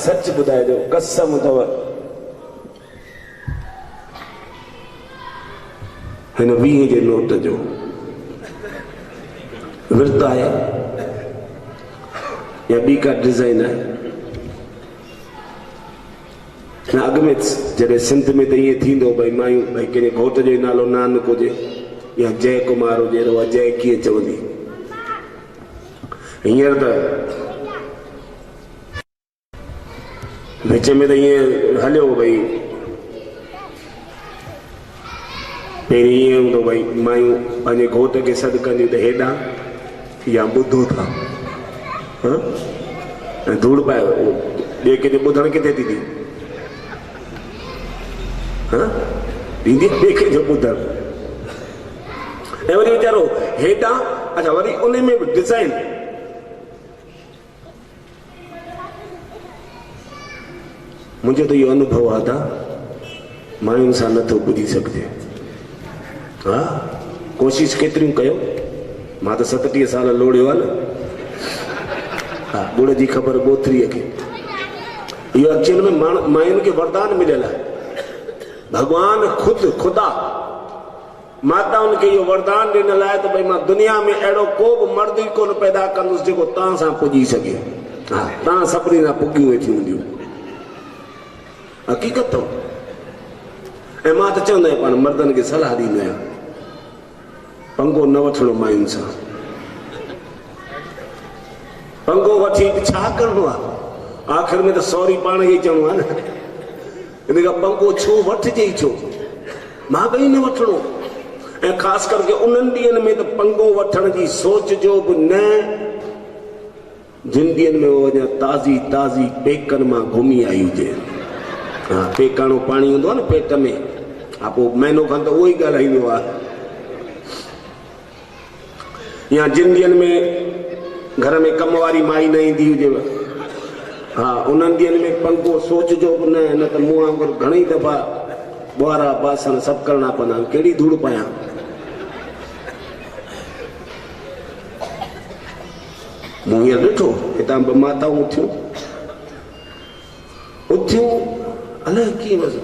सच बुधाइजो कसम अथव हिन 20 जे नोट जो विर्त आहे या ॿी का डिज़ाइन आहे। अॻ में जॾहिं सिंध में त ईअं थींदो भई मायूं भई कंहिंजे घोट जो नालो नानक हुजे या जय कुमार हुजे त जय कीअं चवंदी। हींअर त विच में त ईअं हलियो भई पहिरीं ईअं हूंदो भई मायूं पंहिंजे घोट खे सॾु कंदियूं त हेॾां या ॿुधो था ऐं धूड़ पाए ॿिए कंहिंजे ॿुधण किथे थी ॾींदी ॿिए कंहिंजो ॿुधण ऐं वरी वीचारो हेॾां अच्छा वरी उन में बि डिज़ाइन मुंहिंजो त इहो अनुभव आहे त मायुनि सां नथो ॿुधी सघिजे। हा कोशिशि केतिरियूं कयो मां त 37 साल लोड़ियो आहे न। हा गुड़ जी ख़बर ॿोथरीअ खे इहो एक्चुअल में मायुनि खे वरदान मिलियल आहे। भगवान खुदा माताउनि खे इहो वरदान ॾिनल आहे त भई मां दुनिया में अहिड़ो को बि मर्द ई कोन पैदा कंदुसि जेको तव्हां सां पुॼी सघे। हा तव्हां सभिनी सां पुॻियूं वेठियूं हूंदियूं हक़ीक़त अथव। ऐं मां त चवंदो आहियां पाण मर्दनि खे सलाह ॾींदो आहियां पंगो न वठिणो मायुनि सां। पंगो वठी छा करिणो आहे आख़िर में त सॉरी पाण खे ई चवणो आहे न। इन खां पंगो छो वठिजे ई छो माॻई न वठिणो। ऐं ख़ासि करके उन्हनि ॾींहंनि में त पंगो वठण जी सोच जो बि न जिन ॾींहंनि में उहो अञा ताज़ी ताज़ी पेकनि मां घुमी आई हुजे। हा पेकाणो पाणी हूंदो आहे न पेट में हा पोइ महीनो खनि त उहो ई ॻाल्हाईंदो आहे। या जिन ॾींहंनि में घर में कम वारी माई न ईंदी हुजेव हा उन्हनि ॾींहंनि में पंगो सोचजो बि न न त मूं वांगुरु घणई दफ़ा ॿुआरा बासण सभु करणा पवंदा आहिनि कहिड़ी धूड़ पायां। मूं हींअर ॾिठो हितां ॿ माताऊं उथियूं अलाए कीअं बसि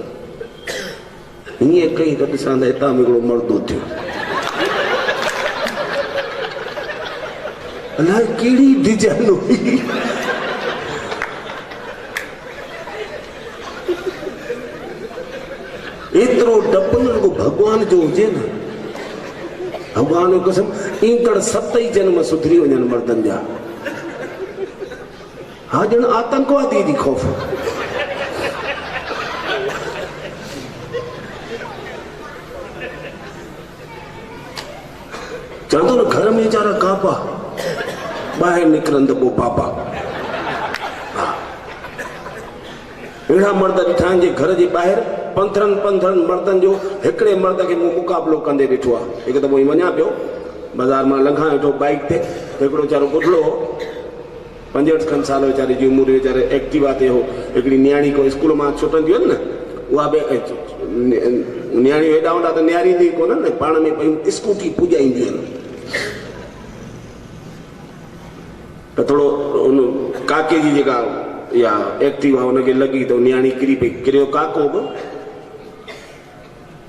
हीअं कई त ॾिसां त हितां बि हिकिड़ो मर्द उथियो अलाए कहिड़ी डिजाइन हुई। एतिरो डपु न रुगो भॻवान जो हुजे न। भॻवान जो कसम ईंदड़ 7 ई जन्म सुधरी वञनि मर्दनि जा। हा ॼण आतंकवादी जी ख़ौफ़ चवंदो न घर में वीचारा कापा ॿाहिरि निकिरनि त पोइ पापा। अहिड़ा मर्द ॾिठा आहिनि जे घर जे ॿाहिरि 15 मर्दनि जो हिकिड़े मर्द खे मूं मुक़ाबिलो कंदे ॾिठो आहे। हिकु दफ़ो वञा पियो बाज़ारि मां लंघां वेठो बाइक ते हिकिड़ो वीचारो ॿुढड़ो 65 खनि साल वीचारे जी उमिरि वीचारे एक्टिवा ते हो। हिकिड़ी नियाणी को स्कूल मां छुटंदियूं आहिनि न उहा बि नियाणियूं हेॾा होॾा त नियारींदी कोन न पाण में पंहिंजी स्कूटी पुॼाईंदियूं आहिनि त थोरो उन काके जी जेका या एक्टिवा हुनखे लॻी त नियाणी किरी पई किरियो काको बि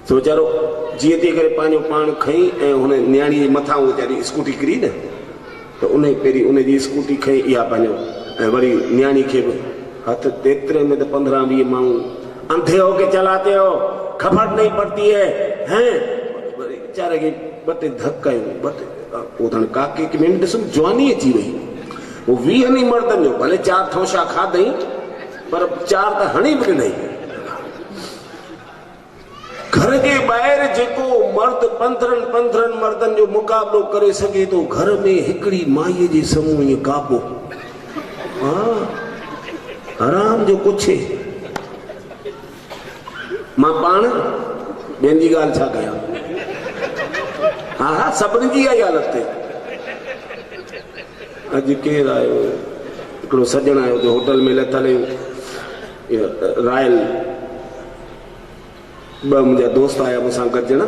त वीचारो जीअं तीअं करे पंहिंजो पाण खईं ऐं हुन नियाणी जे मथां वीचारी स्कूटी किरी न त उन पहिरीं उनजी स्कूटी खईं इहा पंहिंजो ऐं वरी नियाणी खे बि हथ तेतिरे में त 15-20 माण्हू अंधे हो के चलाते हो खबर नहीं पड़ती है हैं वीचारे खे 2 टे धक कयूं 2 टे पोइ काके खे में ॾिसो जवानी अची वई। वो 20 मर्दनि जो भले 4 ठोशा खाधई पर 4 त हणी बि ॾिनई। घर जे ॿाहिरि जेको मर्द 15 मर्दनि जो मुक़ाबिलो करे सघे थो घर में हिकिड़ी माईअ जे साम्हूं ईअं काबो हा हराम जो कुझु मां पाण ॿियनि जी ॻाल्हि छा कयां। हा हा सभिनी जी इहा हालत आहे। अॼु केरु आयो हिकिड़ो सॼण आयो जो होटल में लथल रॉयल 2 मुंहिंजा दोस्त आया मूंसां गॾिजण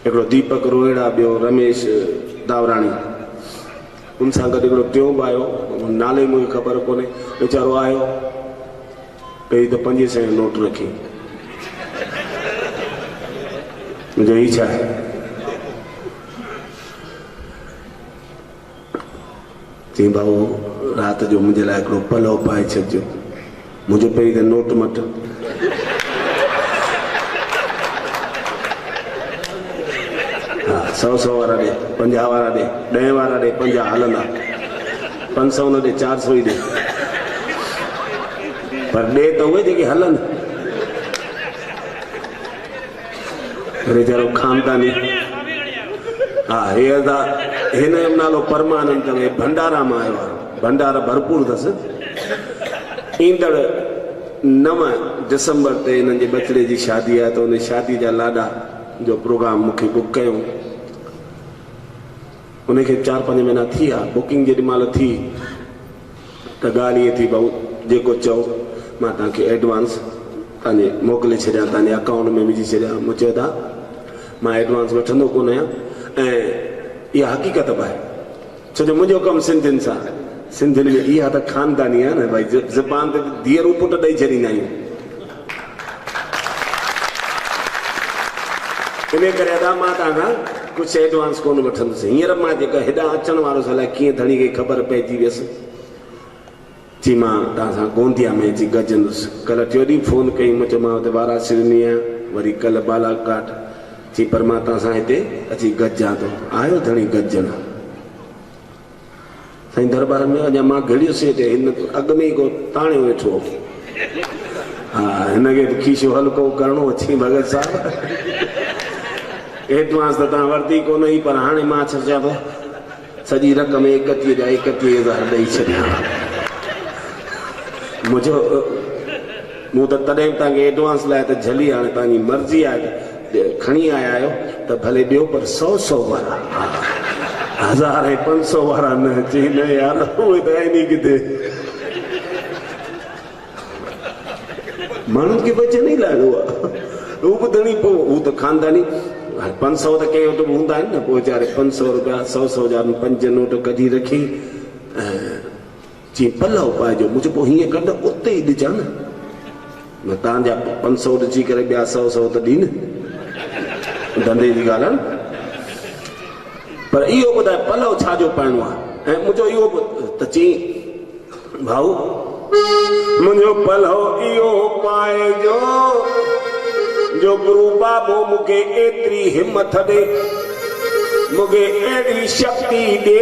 हिकिड़ो दीपक रोहिड़ा ॿियो रमेश दावराणी उन सां गॾु हिकिड़ो टियों बि आयो, नाले मूंखे ख़बर कोन्हे, वीचारो आयो, पहिरीं त 500 जो नोट रखी, मुंहिंजो ई छा आहे, चई भाऊ राति जो मुंहिंजे लाइ हिकिड़ो पलव पाए छॾिजो। मुंहिंजो पहिरीं त नोट मट, हा 100 वारा ॾे, 50 वारा ॾे, 10 वारा ॾे, 50 हलंदा, 500 न ॾे, 400 ई ॾे, पर ॾे त उहे जेके हलनि। वीचारो खानदानी, हा हिन जो नालो परमानंद, भंडारा मां आयो आहे, भंडारा भरपूर अथसि। ईंदड़ 9 दिसंबर ते हिननि जे बचड़े जी शादी आहे, त उन शादी जा लाॾा जो प्रोग्राम मूंखे बुक कयूं। उनखे 4-5 महीना थी विया, बुकिंग जेॾी महिल थी त ॻाल्हि इहे थी, भाऊ जेको चओ मां तव्हांखे एडवांस तव्हांजे मोकिले छॾियां, तव्हांजे अकाउंट में विझी छॾियां। मूं चयो था मां एडवांस वठंदो कोन आहियां, ऐं इहा हक़ीक़त बि आहे, छो जो मुंहिंजो कमु सिंधियुनि सां, सिंधियुनि में इहा त खानदानी आहे न भाई, ज़बान ते धीअरूं पुट ॾेई छॾींदा आहियूं। इन करे अदा मां तव्हांखां कुझु एडवांस कोन वठंदुसि। हींअर मां जेका हेॾां अचण वारो अलाए कीअं धणी खे ख़बर पइजी वियसि, चई मां तव्हां सां गोंदिया में अची गॾजंदुसि। कल्ह टियों ॾींहुं फोन कई, मां चयो मां हुते वाराणसी वेंदी आहियां, वरी कल्ह बालाघाट, चई पर मां तव्हां सां हिते अची गॾिजां थो। आयो धणी गॾजण साईं दरबार में, अञा मां घड़ियुसि हेठि, हिन अॻ में ई को ताणे वेठो, हा हिनखे खीशो हल्को करिणो अची, भगत साहिब एडवांस त तव्हां वरिती कोन हुई, पर हाणे मां छा चवां थो, सॼी रक़म 31,000 ॾेई छॾियां। मुंहिंजो मूं त तॾहिं तव्हांखे एडवांस लाइ त झली, हाणे तव्हांजी मर्ज़ी आहे, खणी आया आहियो त भले ॾियो, पर 100 वारा, 1000 ऐं 500 वारा न। चई न यार उहे त आहिनि किथे, माण्हुनि खे वचन ई लाॻो आहे, हू ॿुधणी पोइ हू त खानदानी। 500 त कंहिं वटि बि हूंदा आहिनि न, पोइ वीचारे 500 रुपया 100 जा 5 नोट कढी रखी, चई पलव पाइजो। मुंहिंजो पोइ हीअं कढ उते ई ॾिजां न, तव्हांजा 500 ॾिसी करे ॿिया 100 त ॾी न, धंधे जी ॻाल्हि आहे न। पर इहो ॿुधाए पलव छाजो पाइणो आहे, ऐं मुंहिंजो इहो त चई भाऊ मुंहिंजो पलव इहो पाइजो जो गुरु बाबो मूंखे एतिरी हिमत ॾे, मूंखे अहिड़ी शक्ति ॾे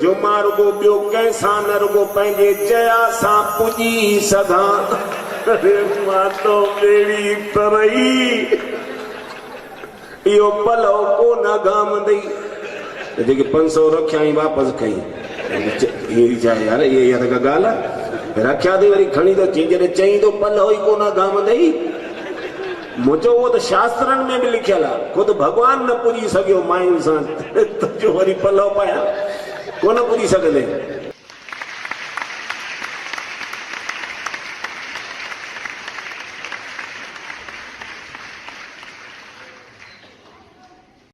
जो मां रुगो ॿियो कंहिंसां न, रुगो पंहिंजे जया सां पुॼी सघां। मां तो ॿेड़ी तरई इहो पलव कोन घामंदई, जेके 500 रखिया ई वापसि खई। यार इहा त ॻाल्हि आहे, रखिया थी वरी खणी थो अची, जॾहिं चई थो पलव ई कोन घामंदई। मुंहिंजो उहो त शास्त्रनि में बि लिखियल आहे, ख़ुदि भॻवान न पुॼी सघियो मायुनि सां, जो वरी पलव पाया कोन पुॼी सघंदे।